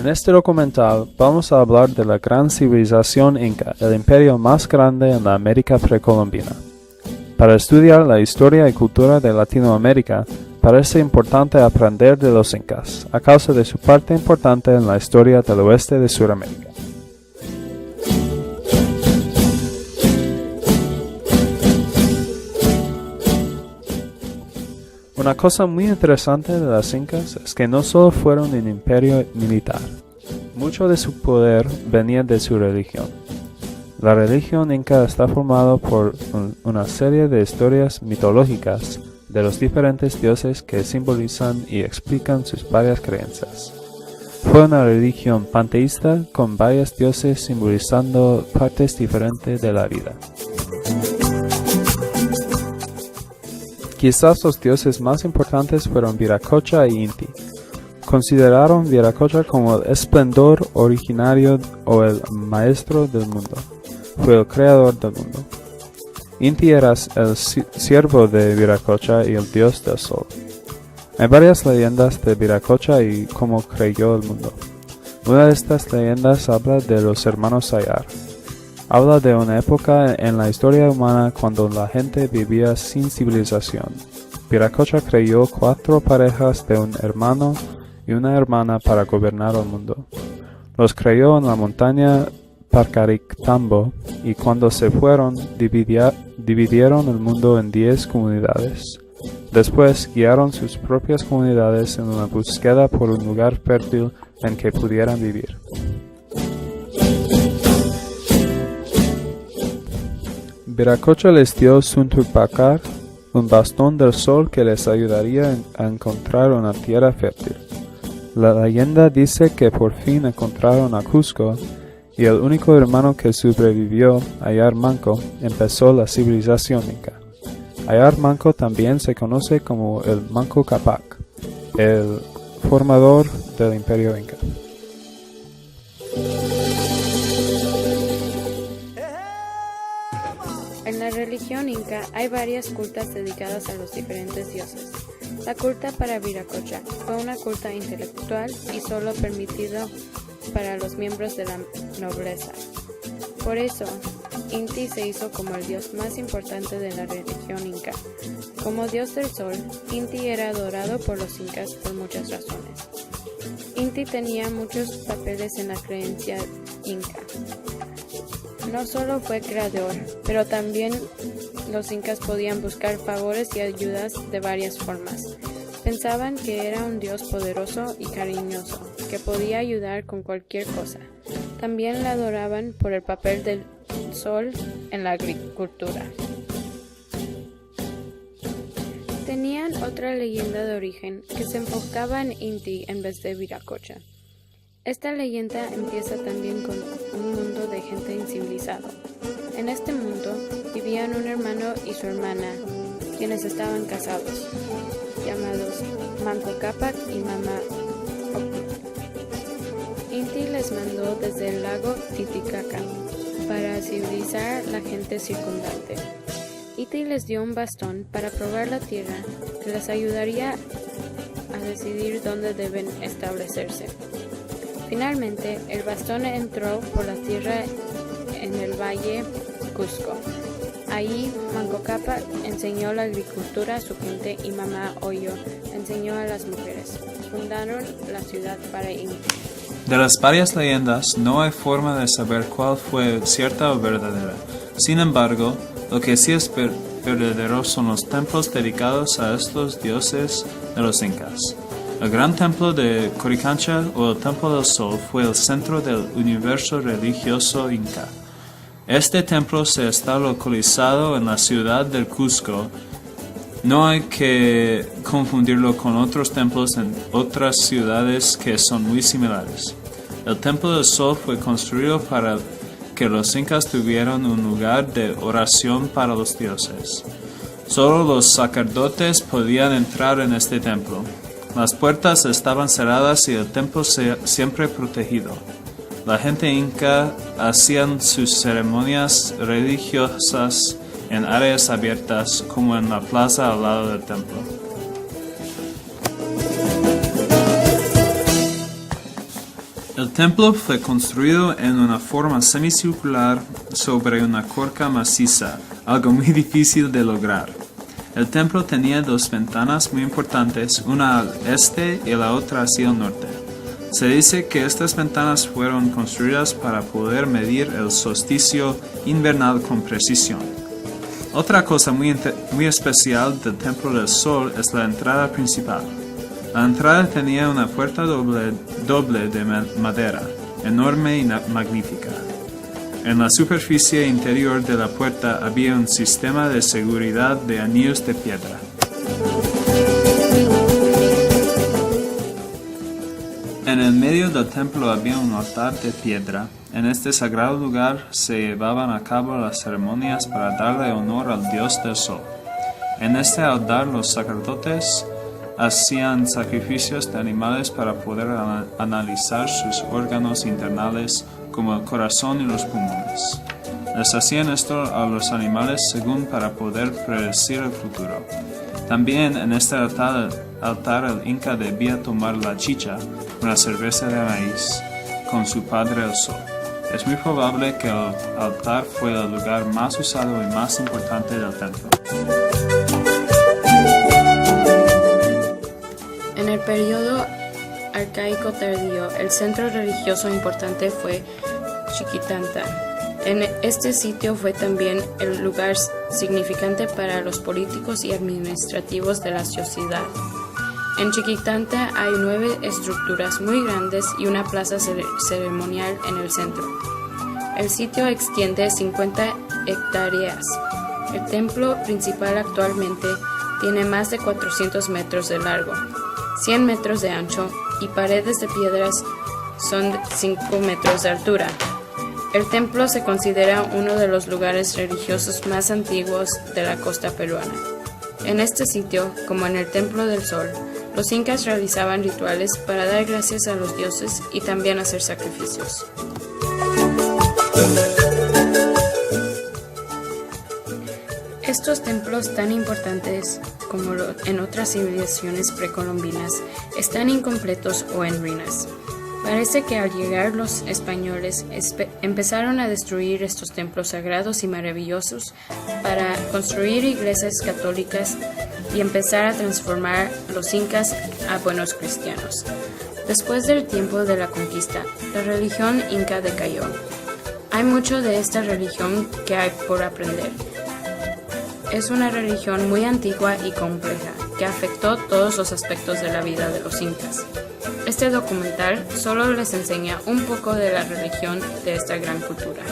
En este documental vamos a hablar de la gran civilización inca, el imperio más grande en la América precolombina. Para estudiar la historia y cultura de Latinoamérica, parece importante aprender de los incas, a causa de su parte importante en la historia del oeste de Sudamérica. Una cosa muy interesante de las incas es que no solo fueron un imperio militar. Mucho de su poder venía de su religión. La religión inca está formada por una serie de historias mitológicas de los diferentes dioses que simbolizan y explican sus varias creencias. Fue una religión panteísta con varios dioses simbolizando partes diferentes de la vida. Quizás los dioses más importantes fueron Viracocha e Inti. Consideraron Viracocha como el esplendor originario o el maestro del mundo. Fue el creador del mundo. Inti era el siervo de Viracocha y el dios del sol. Hay varias leyendas de Viracocha y cómo creó el mundo. Una de estas leyendas habla de los hermanos Ayar. Habla de una época en la historia humana cuando la gente vivía sin civilización. Viracocha creó 4 parejas de un hermano y una hermana para gobernar el mundo. Los creó en la montaña Parcarictambo y cuando se fueron dividieron el mundo en 10 comunidades. Después guiaron sus propias comunidades en una búsqueda por un lugar fértil en que pudieran vivir. Viracocha les dio Suntupacar, un bastón del sol que les ayudaría a encontrar una tierra fértil. La leyenda dice que por fin encontraron a Cusco y el único hermano que sobrevivió, Ayar Manco, empezó la civilización inca. Ayar Manco también se conoce como el Manco Cápac, el formador del imperio inca. En la religión inca hay varias cultas dedicadas a los diferentes dioses. La culta para Viracocha fue una culta intelectual y solo permitido para los miembros de la nobleza. Por eso, Inti se hizo como el dios más importante de la religión inca. Como dios del sol, Inti era adorado por los incas por muchas razones. Inti tenía muchos papeles en la creencia inca. No solo fue creador, pero también los incas podían buscar favores y ayudas de varias formas. Pensaban que era un dios poderoso y cariñoso, que podía ayudar con cualquier cosa. También la adoraban por el papel del sol en la agricultura. Tenían otra leyenda de origen que se enfocaba en Inti en vez de Viracocha. Esta leyenda empieza también con un mundo de gente incivilizado. En este mundo vivían un hermano y su hermana, quienes estaban casados, llamados Manco Cápac y Mama Ocllo. Inti les mandó desde el lago Titicaca para civilizar la gente circundante. Inti les dio un bastón para probar la tierra que les ayudaría a decidir dónde deben establecerse. Finalmente, el bastón entró por la tierra en el valle Cusco. Ahí, Manco Cápac enseñó la agricultura a su gente y Mama Ocllo enseñó a las mujeres. Fundaron la ciudad para Inti. De las varias leyendas, no hay forma de saber cuál fue cierta o verdadera. Sin embargo, lo que sí es verdadero son los templos dedicados a estos dioses de los incas. El gran templo de Coricancha o el Templo del Sol fue el centro del universo religioso inca. Este templo se está localizado en la ciudad del Cusco. No hay que confundirlo con otros templos en otras ciudades que son muy similares. El Templo del Sol fue construido para que los incas tuvieran un lugar de oración para los dioses. Solo los sacerdotes podían entrar en este templo. Las puertas estaban cerradas y el templo siempre protegido. La gente inca hacían sus ceremonias religiosas en áreas abiertas, como en la plaza al lado del templo. El templo fue construido en una forma semicircular sobre una corca maciza, algo muy difícil de lograr. El templo tenía dos ventanas muy importantes, una al este y la otra hacia el norte. Se dice que estas ventanas fueron construidas para poder medir el solsticio invernal con precisión. Otra cosa muy especial del Templo del Sol es la entrada principal. La entrada tenía una puerta doble de madera, enorme y magnífica. En la superficie interior de la puerta había un sistema de seguridad de anillos de piedra. En el medio del templo había un altar de piedra. En este sagrado lugar se llevaban a cabo las ceremonias para darle honor al dios del sol. En este altar los sacerdotes hacían sacrificios de animales para poder analizar sus órganos internales como el corazón y los pulmones. Les hacían esto a los animales según para poder predecir el futuro. También en este altar el Inca debía tomar la chicha, una cerveza de maíz, con su padre el sol. Es muy probable que el altar fue el lugar más usado y más importante del templo. En el periodo arcaico tardío, el centro religioso importante fue Chiquitanta. En este sitio fue también el lugar significante para los políticos y administrativos de la sociedad. En Chiquitanta hay 9 estructuras muy grandes y una plaza ceremonial en el centro. El sitio extiende 50 hectáreas. El templo principal actualmente tiene más de 400 metros de largo, 100 metros de ancho y paredes de piedras son de 5 metros de altura. El templo se considera uno de los lugares religiosos más antiguos de la costa peruana. En este sitio, como en el Templo del Sol, los incas realizaban rituales para dar gracias a los dioses y también hacer sacrificios. Estos templos tan importantes como en otras civilizaciones precolombinas están incompletos o en ruinas. Parece que al llegar los españoles empezaron a destruir estos templos sagrados y maravillosos para construir iglesias católicas y empezar a transformar los incas a buenos cristianos. Después del tiempo de la conquista, la religión inca decayó. Hay mucho de esta religión que hay por aprender. Es una religión muy antigua y compleja que afectó todos los aspectos de la vida de los incas. Este documental solo les enseña un poco de la religión de esta gran cultura.